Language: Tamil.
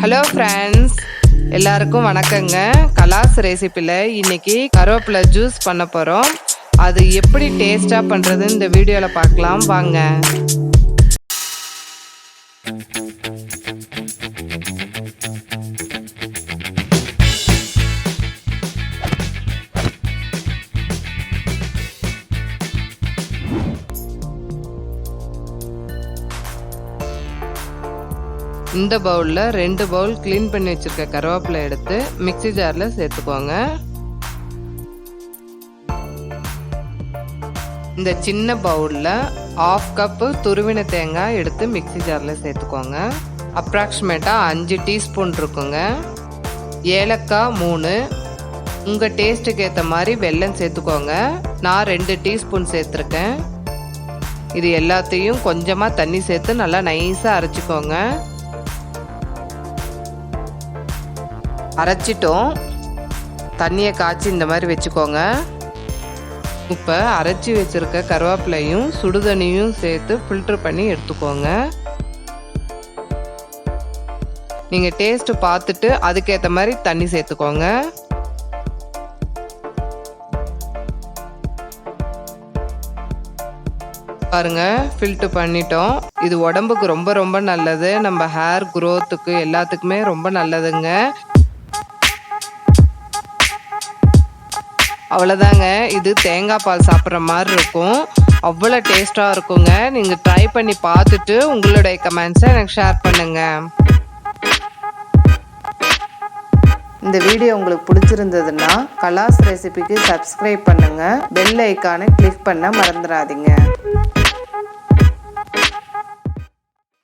ஹலோ ஃப்ரெண்ட்ஸ், எல்லாருக்கும் வணக்கங்க. கலாஸ் ரெசிபியில் இன்னைக்கு கருவேப்பிலை ஜூஸ் பண்ண போகிறோம். அது எப்படி டேஸ்ட்டாக பண்ணுறதுன்னு இந்த வீடியோவில் பார்க்கலாம் வாங்க. இந்த பவுலில் 2 பவுல் க்ளீன் பண்ணி வச்சுருக்க கருவேப்பிலை எடுத்து மிக்ஸி ஜாரில் சேர்த்துக்கோங்க. இந்த சின்ன பவுலில் 1/2 கப்பு துருவின தேங்காய் எடுத்து மிக்ஸி ஜாரில் சேர்த்துக்கோங்க. அப்ராக்சிமேட்டாக 5 டீஸ்பூன் இருக்குங்க. ஏலக்காய் 3, உங்கள் டேஸ்ட்டுக்கு ஏற்ற மாதிரி வெல்லம் சேர்த்துக்கோங்க. நான் 2 டீஸ்பூன் சேர்த்துருக்கேன். இது எல்லாத்தையும் கொஞ்சமாக தண்ணி சேர்த்து நல்லா நைஸாக அரைச்சிக்கோங்க. அரைச்சிட்டோம். தண்ணியை காய்ச்சி இந்த மாதிரி வச்சுக்கோங்க. இப்போ அரைச்சி வச்சுருக்க கருவேப்பிலையும் சுடுதண்ணியும் சேர்த்து ஃபில்ட்ரு பண்ணி எடுத்துக்கோங்க. நீங்கள் டேஸ்ட்டு பார்த்துட்டு அதுக்கேற்ற மாதிரி தண்ணி சேர்த்துக்கோங்க. பாருங்க, ஃபில்ட்ரு பண்ணிட்டோம். இது உடம்புக்கு ரொம்ப நல்லது. நம்ம ஹேர் க்ரோத்துக்கு எல்லாத்துக்குமே ரொம்ப நல்லதுங்க. அவ்வளோதாங்க. இது தேங்காய் பால் சாப்பிட்ற மாதிரி இருக்கும். அவ்வளோ டேஸ்ட்டாக இருக்குங்க. நீங்கள் ட்ரை பண்ணி பார்த்துட்டு உங்களுடைய கமெண்ட்ஸை எனக்கு ஷேர் பண்ணுங்கள். இந்த வீடியோ உங்களுக்கு பிடிச்சிருந்ததுன்னா கலாஸ் ரெசிபிக்கு சப்ஸ்கிரைப் பண்ணுங்கள். பெல் ஐக்கானை கிளிக் பண்ண மறந்துடாதீங்க.